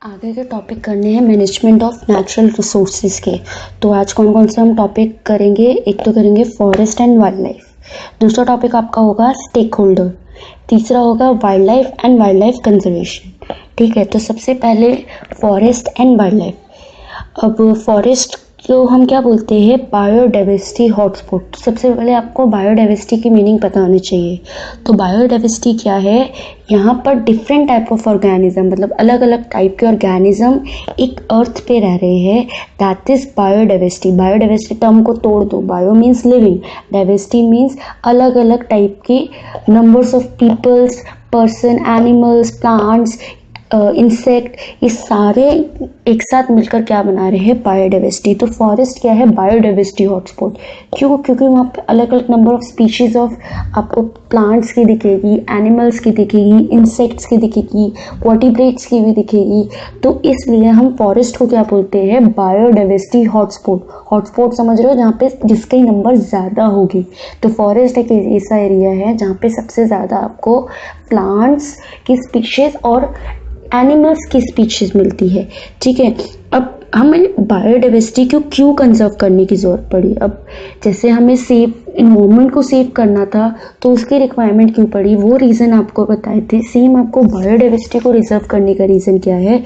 आगे के टॉपिक करने हैं मैनेजमेंट ऑफ नेचुरल रिसोर्सेज के। तो आज कौन कौन से हम टॉपिक करेंगे। एक तो करेंगे फॉरेस्ट एंड वाइल्ड लाइफ, दूसरा टॉपिक आपका होगा स्टेक होल्डर, तीसरा होगा wild life and wild life conservation. ठीक है, तो सबसे पहले फॉरेस्ट एंड वाइल्ड लाइफ। अब फॉरेस्ट को हम क्या बोलते हैं, बायोडाइवर्सिटी हॉटस्पॉट। सबसे पहले आपको बायोडाइवर्सिटी की मीनिंग पता होनी चाहिए। तो बायोडाइवर्सिटी क्या है, यहाँ पर डिफरेंट टाइप ऑफ ऑर्गेनिज्म, मतलब अलग अलग टाइप के ऑर्गेनिज्म एक अर्थ पे रह रहे हैं, that is biodiversity. Biodiversity term को तोड़ दो, bio means living, diversity means अलग अलग टाइप के numbers of peoples, person, animals, plants, insect, ये सारे एक साथ मिलकर क्या बना रहे हैं, बायोडाइवर्सिटी। तो फॉरेस्ट क्या है, बायोडाइवर्सिटी हॉटस्पॉट। क्यों? क्योंकि वहाँ पे अलग अलग नंबर ऑफ स्पीशीज ऑफ आपको प्लांट्स की दिखेगी, एनिमल्स की दिखेगी, इंसेक्ट्स की दिखेगी, वर्टिब्रेट्स की भी दिखेगी। तो इसलिए हम फॉरेस्ट को क्या बोलते हैं, बायोडाइवर्सिटी हॉटस्पॉट। हॉटस्पॉट समझ रहे हो, जहाँ पे जिसके नंबर ज़्यादा होगी। तो फॉरेस्ट एक ऐसा एरिया है जहाँ पे सबसे ज़्यादा आपको प्लांट्स की स्पीशीज और एनिमल्स की स्पीशीज मिलती है। ठीक है, अब हमें बायोडाइवर्सिटी को क्यों कंजर्व करने की ज़रूरत पड़ी। अब जैसे हमें सेफ इन्वायरमेंट को सेव करना था तो उसकी रिक्वायरमेंट क्यों पड़ी, वो रीज़न आपको बताए थे। सेम आपको बायोडाइवर्सिटी को रिजर्व करने का रीज़न क्या है,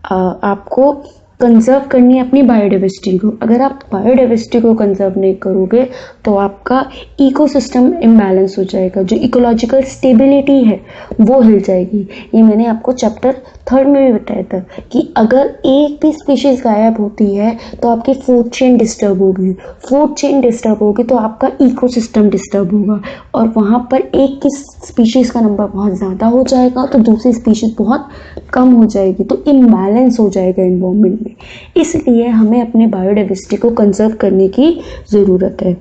आपको कंजर्व करनी है अपनी बायोडाइवर्सिटी को। अगर आप बायोडाइवर्सिटी को कंजर्व नहीं करोगे तो आपका इकोसिस्टम इम्बैलेंस हो जाएगा, जो इकोलॉजिकल स्टेबिलिटी है वो हिल जाएगी। ये मैंने आपको चैप्टर 3 में भी बताया था कि अगर एक भी स्पीशीज गायब होती है तो आपकी फूड चेन डिस्टर्ब होगी, फूड चेन डिस्टर्ब होगी तो आपका इकोसिस्टम डिस्टर्ब होगा, और वहाँ पर एक की स्पीशीज का नंबर बहुत ज़्यादा हो जाएगा तो दूसरी स्पीशीज बहुत कम हो जाएगी, तो इम्बैलेंस हो जाएगा एनवायरनमेंट में। इसलिए हमें अपने बायोडाइवर्सिटी को कंजर्व करने की ज़रूरत है।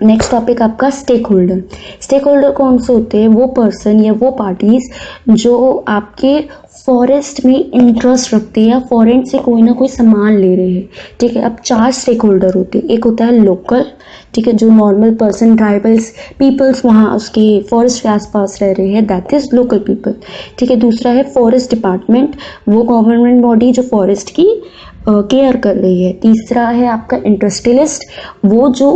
नेक्स्ट टॉपिक आपका स्टेक होल्डर। स्टेक होल्डर कौन से होते हैं, वो पर्सन या वो पार्टीज जो आपके फॉरेस्ट में इंटरेस्ट रखते हैं या फॉरेस्ट से कोई ना कोई सामान ले रहे हैं। ठीक है, अब 4 स्टेक होल्डर होते हैं। एक होता है लोकल, ठीक है, जो नॉर्मल पर्सन, ट्राइबल्स, पीपल्स वहाँ उसके फॉरेस्ट के आसपास रह रहे हैं, दैट इज लोकल पीपल। ठीक है, दूसरा है फॉरेस्ट डिपार्टमेंट, वो गवर्नमेंट बॉडी जो फॉरेस्ट की केयर कर रही है। तीसरा है आपका इंडस्ट्रियलिस्ट, वो जो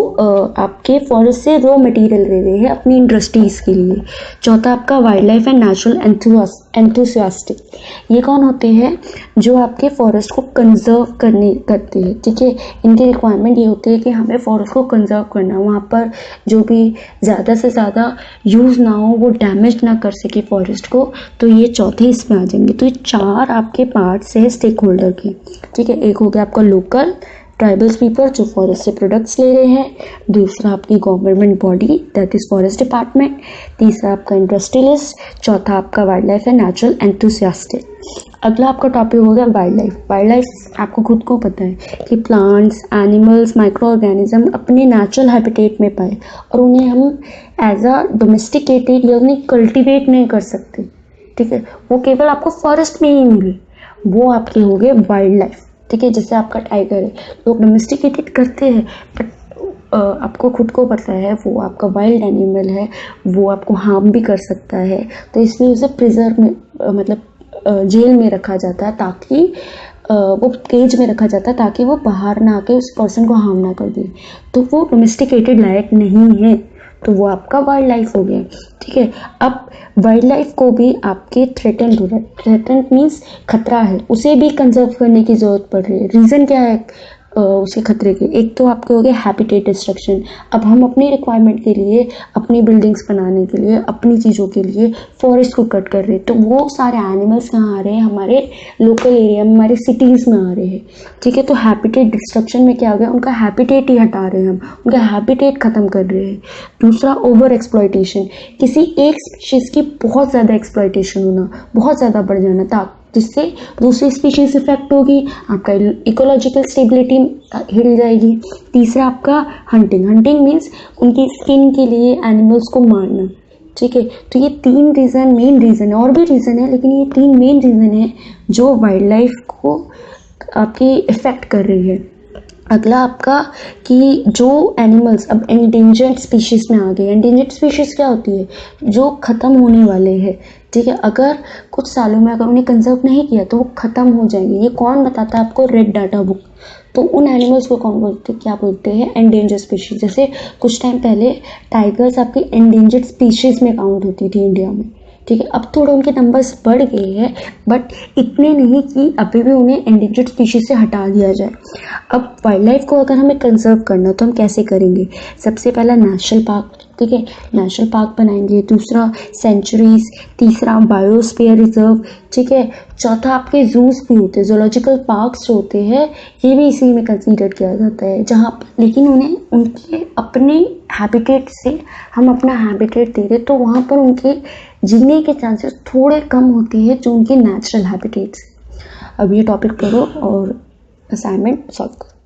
आपके फॉरेस्ट से रॉ मटेरियल ले रहे हैं अपनी इंडस्ट्रीज़ के लिए। चौथा आपका wild life and natural enthusiastic, ये कौन होते हैं, जो आपके फॉरेस्ट को कंजर्व करते हैं। ठीक है, इनकी रिक्वायरमेंट ये होती है कि हमें फॉरेस्ट को कंजर्व करना, वहाँ पर जो भी ज़्यादा से ज़्यादा यूज़ ना हो, वो डैमेज ना कर सके फॉरेस्ट को। तो ये चौथे इसमें आ जाएंगे। तो ये 4 आपके पार्ट्स है स्टेक होल्डर के। ठीक है, एक हो गया आपका लोकल ट्राइबल्स पीपल जो फॉरेस्ट से प्रोडक्ट्स ले रहे हैं, दूसरा आपकी government body that is forest department, तीसरा आपका इंडस्ट्रियलिस्ट, चौथा आपका wild life and natural enthusiastic. अगला आपका टॉपिक हो गया वाइल्ड लाइफ। वाइल्ड लाइफ आपको खुद को पता है कि प्लांट्स, एनिमल्स, माइक्रो ऑर्गेनिज्म अपने नेचुरल हैबिटेट में पाए और उन्हें हम एज अ डोमेस्टिकेटेड या उन्हें कल्टिवेट नहीं कर सकते। ठीक है, वो केवल आपको फॉरेस्ट में ही मिले, वो आपके हो गए वाइल्ड लाइफ। ठीक है, जैसे आपका टाइगर है, लोग डोमेस्टिकेटेड करते हैं बट आपको खुद को पता है वो आपका वाइल्ड एनिमल है, वो आपको हार्म भी कर सकता है। तो इसलिए उसे प्रिजर्व में मतलब जेल में रखा जाता है, ताकि वो केज में रखा जाता है ताकि वो बाहर ना आके उस पर्सन को हार्म ना कर दे। तो वो डोमेस्टिकेटेड लायक नहीं है, तो वो आपका वाइल्ड लाइफ हो गया। ठीक है, अब वाइल्ड लाइफ को भी आपके थ्रेटेंड हो रहा है, थ्रेटेंड मीन्स खतरा है, उसे भी कंजर्व करने की ज़रूरत पड़ रही है। रीज़न क्या है उसके खतरे के, एक तो आपके हो गए हैबिटेट डिस्ट्रक्शन। अब हम अपनी रिक्वायरमेंट के लिए, अपनी बिल्डिंग्स बनाने के लिए, अपनी चीज़ों के लिए फॉरेस्ट को कट कर रहे हैं, तो वो सारे एनिमल्स कहाँ आ रहे हैं, हमारे लोकल एरिया में, हमारे सिटीज़ में आ रहे हैं। ठीक है, तो हैबिटेट डिस्ट्रक्शन में क्या हो गया, उनका हैबिटेट ही हटा रहे हैं हम, उनका हैबिटेट ख़त्म कर रहे हैं। दूसरा ओवर एक्सप्लॉयटेशन, किसी एक स्पीशीज़ की बहुत ज़्यादा एक्सप्लॉयटेशन होना, बहुत ज़्यादा बढ़ जाना, जिससे दूसरी स्पीशीज इफेक्ट होगी, आपका इकोलॉजिकल स्टेबिलिटी हिल जाएगी। तीसरा आपका हंटिंग, हंटिंग मीन्स उनकी स्किन के लिए एनिमल्स को मारना। ठीक है, तो ये 3 रीज़न मेन रीज़न है, और भी रीज़न है लेकिन ये 3 मेन रीज़न है जो वाइल्ड लाइफ को आपकी इफेक्ट कर रही है। अगला आपका कि जो एनिमल्स अब एंडेंजर्ड स्पीशीज में आ गए। एंडेंजर्ड स्पीशीज क्या होती है? जो ख़त्म होने वाले हैं, ठीक है। अगर कुछ सालों में अगर उन्हें कंजर्व नहीं किया तो वो ख़त्म हो जाएंगे। ये कौन बताता है आपको? Red data book. तो उन एनिमल्स को कौन बोलते हैं, क्या बोलते हैं? Endangered species. जैसे कुछ टाइम पहले टाइगर्स आपकी एंडेंजर्ड स्पीशीज में काउंट होती थी इंडिया में, ठीक है। अब थोड़े उनके नंबर्स बढ़ गए हैं, बट इतने नहीं कि अभी भी उन्हें एंडेंजर्ड स्पीशीज से हटा दिया जाए। अब वाइल्ड लाइफ को अगर हमें कंजर्व करना तो हम कैसे करेंगे? सबसे पहला नेशनल पार्क, ठीक है, नेशनल पार्क बनाएंगे। दूसरा सेंचुरीज, तीसरा बायोस्फीयर रिजर्व, ठीक है। चौथा आपके जूस भी होते हैं, जोलॉजिकल पार्क्स जो होते हैं ये भी इसी में कंसीडर किया जाता है, जहाँ लेकिन उन्हें उनके अपने हैबिटेट से हम अपना हैबिटेट दे रहे तो वहाँ पर उनके जीने के चांसेस थोड़े कम होते हैं जो उनके नेचुरल हैबिटेट्स। अब ये टॉपिक पढ़ो और असाइनमेंट सॉल्व करो।